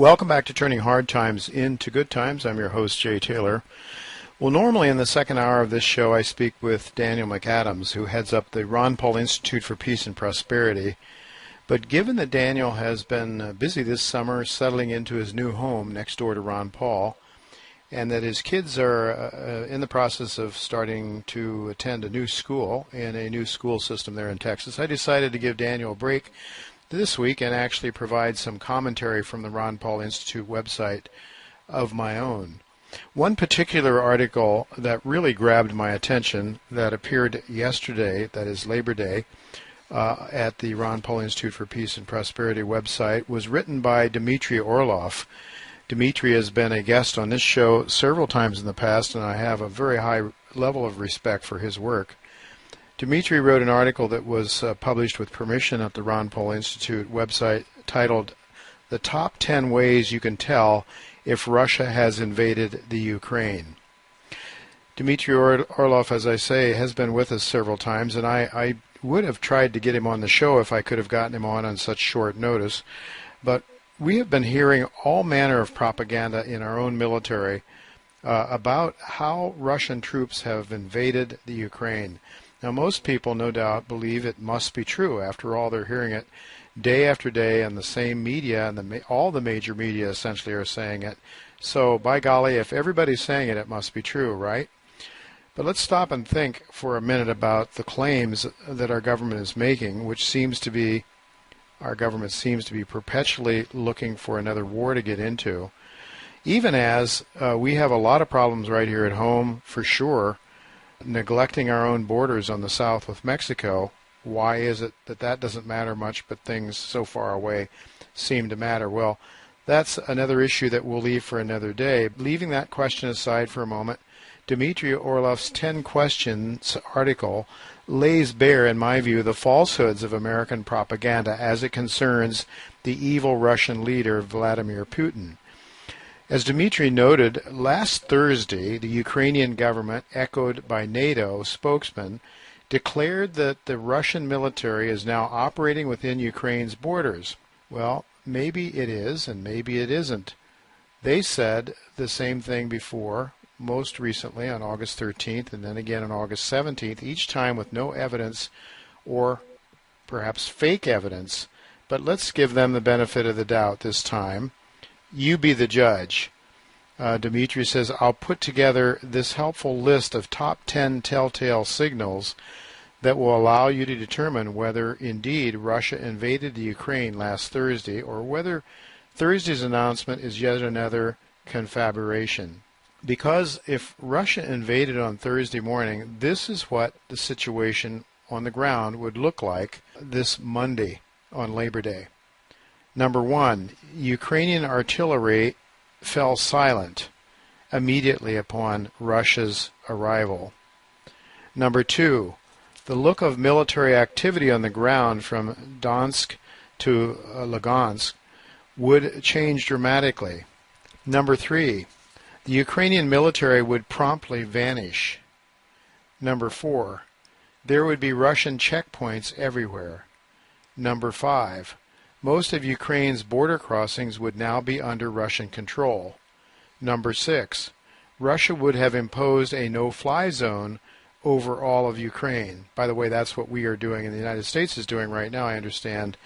Welcome back to Turning Hard Times into Good Times. I'm your host, Jay Taylor. Well, normally in the second hour of this show, I speak with Daniel McAdams, who heads up the Ron Paul Institute for Peace and Prosperity. But given that Daniel has been busy this summer settling into his new home next door to Ron Paul, and that his kids are in the process of starting to attend a new school in a new school system there in Texas, I decided to give Daniel a break this week and actually provide some commentary from the Ron Paul Institute website of my own. One particular article that really grabbed my attention that appeared yesterday, that is Labor Day, at the Ron Paul Institute for Peace and Prosperity website was written by Dmitry Orlov. Dmitry has been a guest on this show several times in the past, and I have a very high level of respect for his work. Dmitry wrote an article that was published with permission at the Ron Paul Institute website titled "The Top 10 Ways You Can Tell If Russia Has Invaded the Ukraine." Dmitry Orlov, as I say, has been with us several times, and I would have tried to get him on the show if I could have gotten him on such short notice. But we have been hearing all manner of propaganda in our own military about how Russian troops have invaded the Ukraine. Now, most people, no doubt, believe it must be true. After all, they're hearing it day after day, and the same media and all the major media essentially are saying it. So, by golly, if everybody's saying it, it must be true, right? But let's stop and think for a minute about the claims that our government is making, which our government seems to be perpetually looking for another war to get into. Even as we have a lot of problems right here at home, for sure, neglecting our own borders on the south with Mexico. Why is it that that doesn't matter much, but things so far away seem to matter? Well, that's another issue that we'll leave for another day. Leaving that question aside for a moment, Dmitry Orlov's 10 Questions article lays bare, in my view, the falsehoods of American propaganda as it concerns the evil Russian leader, Vladimir Putin. As Dmitry noted, last Thursday, the Ukrainian government, echoed by NATO spokesman, declared that the Russian military is now operating within Ukraine's borders. Well, maybe it is, and maybe it isn't. They said the same thing before, most recently on August 13th, and then again on August 17th, each time with no evidence or perhaps fake evidence. But let's give them the benefit of the doubt this time. You be the judge. Dmitry says, I'll put together this helpful list of top 10 telltale signals that will allow you to determine whether indeed Russia invaded the Ukraine last Thursday or whether Thursday's announcement is yet another confabulation. Because if Russia invaded on Thursday morning, this is what the situation on the ground would look like this Monday on Labor Day. Number one, Ukrainian artillery fell silent immediately upon Russia's arrival. Number two, the look of military activity on the ground from Donetsk to Lugansk would change dramatically. Number three, the Ukrainian military would promptly vanish. Number four, there would be Russian checkpoints everywhere. Number five, most of Ukraine's border crossings would now be under Russian control. Number six, Russia would have imposed a no-fly zone over all of Ukraine. By the way, that's what we are doing and the United States is doing right now, I understand,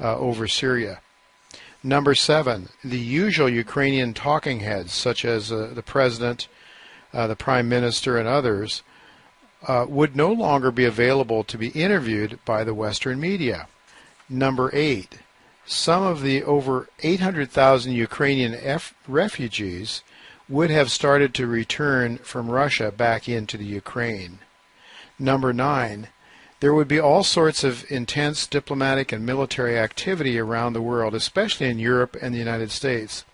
over Syria. Number seven, the usual Ukrainian talking heads, such as the president, the prime minister, and others, would no longer be available to be interviewed by the Western media. Number eight, some of the over 800,000 Ukrainian refugees would have started to return from Russia back into the Ukraine. Number nine, there would be all sorts of intense diplomatic and military activity around the world, especially in Europe and the United States.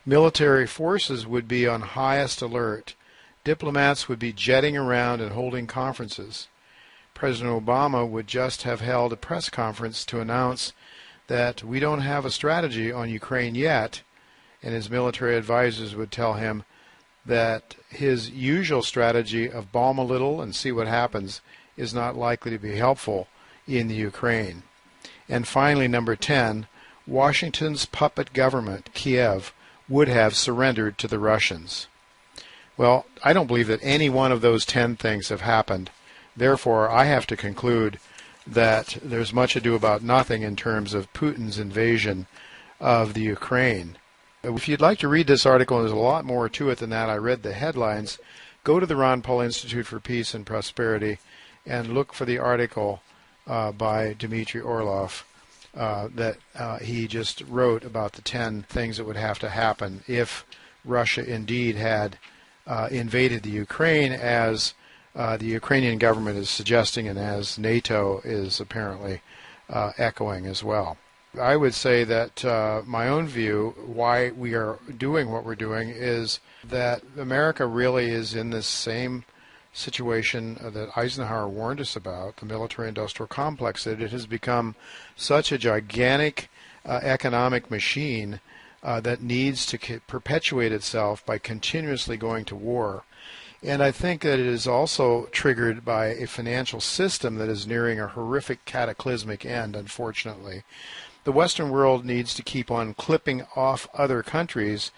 Military forces would be on highest alert. Diplomats would be jetting around and holding conferences. President Obama would just have held a press conference to announce that we don't have a strategy on Ukraine yet, and his military advisors would tell him that his usual strategy of bomb a little and see what happens is not likely to be helpful in the Ukraine. And finally, number 10, Washington's puppet government, Kiev, would have surrendered to the Russians. Well, I don't believe that any one of those 10 things have happened. Therefore, I have to conclude that there's much ado about nothing in terms of Putin's invasion of the Ukraine. If you'd like to read this article, and there's a lot more to it than that, I read the headlines, go to the Ron Paul Institute for Peace and Prosperity and look for the article by Dmitry Orlov that he just wrote about the 10 things that would have to happen if Russia indeed had invaded the Ukraine, as the Ukrainian government is suggesting and as NATO is apparently echoing as well. I would say that my own view, why we are doing what we're doing, is that America really is in this same situation that Eisenhower warned us about, the military-industrial complex, that it has become such a gigantic economic machine that needs to perpetuate itself by continuously going to war. And I think that it is also triggered by a financial system that is nearing a horrific cataclysmic end, unfortunately. The Western world needs to keep on clipping off other countries,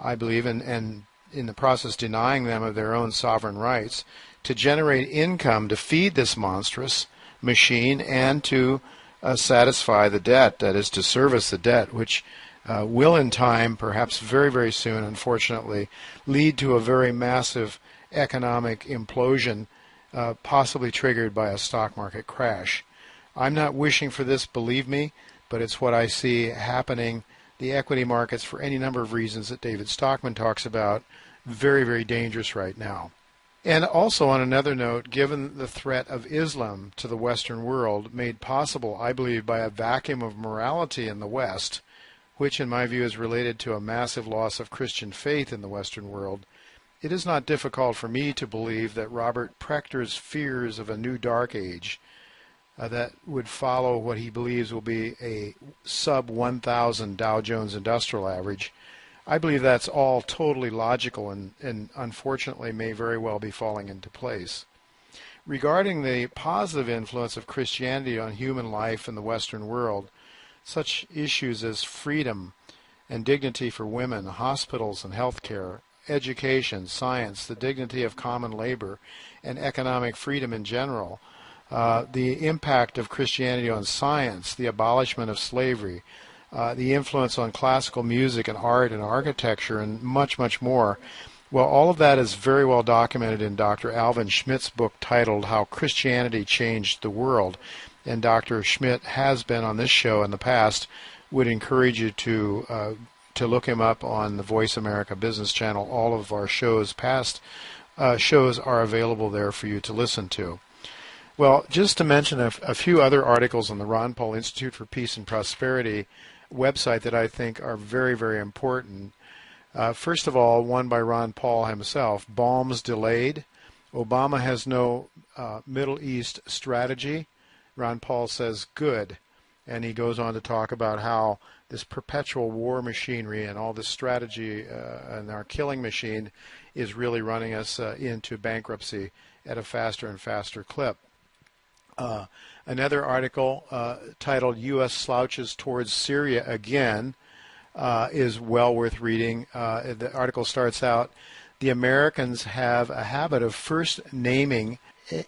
I believe, and in the process denying them of their own sovereign rights, to generate income to feed this monstrous machine and to satisfy the debt, that is, to service the debt, which will in time, perhaps very, very soon, unfortunately, lead to a very massive economic implosion, possibly triggered by a stock market crash. I'm not wishing for this, believe me, but it's what I see happening. The equity markets, for any number of reasons that David Stockman talks about, very, very dangerous right now. And also, on another note, given the threat of Islam to the Western world, made possible, I believe, by a vacuum of morality in the West, which in my view is related to a massive loss of Christian faith in the Western world, it is not difficult for me to believe that Robert Prechter's fears of a new dark age that would follow what he believes will be a sub-1,000 Dow Jones Industrial Average, I believe that's all totally logical and unfortunately may very well be falling into place. Regarding the positive influence of Christianity on human life in the Western world, such issues as freedom and dignity for women, hospitals and healthcare, education, science, the dignity of common labor, and economic freedom in general, the impact of Christianity on science, the abolishment of slavery, the influence on classical music and art and architecture, and much, much more. Well, all of that is very well documented in Dr. Alvin Schmidt's book titled How Christianity Changed the World. And Dr. Schmidt has been on this show in the past. Would encourage you to look him up on the Voice America Business Channel. All of our shows, past shows, are available there for you to listen to. Well, just to mention a few other articles on the Ron Paul Institute for Peace and Prosperity website that I think are very, very important. First of all, one by Ron Paul himself, Bombs Delayed. Obama has no Middle East strategy. Ron Paul says good. And he goes on to talk about how this perpetual war machinery and all this strategy and our killing machine is really running us into bankruptcy at a faster and faster clip. Another article titled U.S. Slouches Towards Syria Again is well worth reading. The article starts out, the Americans have a habit of first naming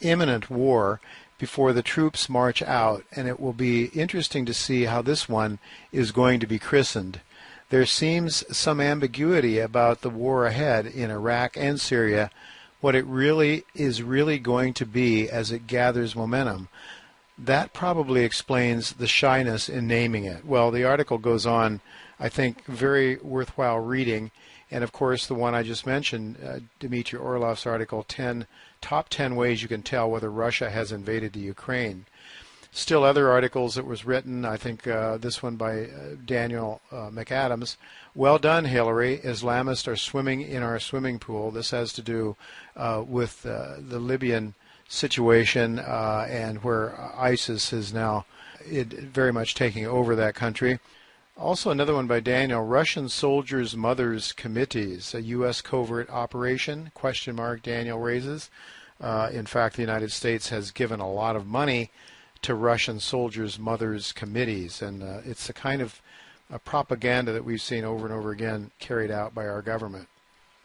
imminent war before the troops march out, and it will be interesting to see how this one is going to be christened. There seems some ambiguity about the war ahead in Iraq and Syria, what it really is going to be as it gathers momentum. That probably explains the shyness in naming it. Well, the article goes on, I think, very worthwhile reading. And of course, the one I just mentioned, Dmitry Orlov's article, Top 10 Ways You Can Tell Whether Russia Has Invaded the Ukraine. Still other articles that was written, I think this one by Daniel McAdams. Well done, Hillary. Islamists are swimming in our swimming pool. This has to do with the Libyan situation and where ISIS is now very much taking over that country. Also another one by Daniel, Russian Soldiers' Mothers Committees, a U.S. covert operation, ? Daniel raises. In fact, the United States has given a lot of money to Russian soldiers' mothers' committees. And it's the kind of propaganda that we've seen over and over again carried out by our government.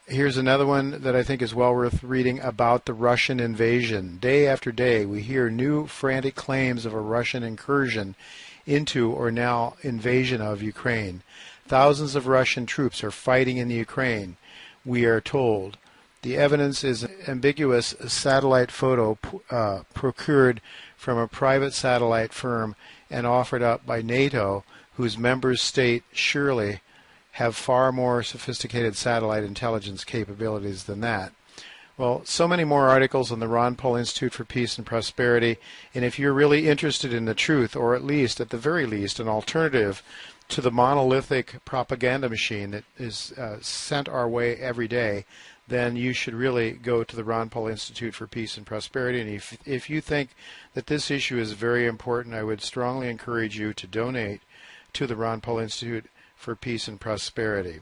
Here's another one that I think is well worth reading about the Russian invasion. Day after day, we hear new frantic claims of a Russian incursion into, or now invasion of, Ukraine. Thousands of Russian troops are fighting in the Ukraine, we are told. The evidence is an ambiguous satellite photo procured from a private satellite firm and offered up by NATO, whose members state surely have far more sophisticated satellite intelligence capabilities than that. Well, so many more articles on the Ron Paul Institute for Peace and Prosperity, and if you're really interested in the truth, or at the very least, an alternative to the monolithic propaganda machine that is sent our way every day, then you should really go to the Ron Paul Institute for Peace and Prosperity. And if you think that this issue is very important, I would strongly encourage you to donate to the Ron Paul Institute for Peace and Prosperity.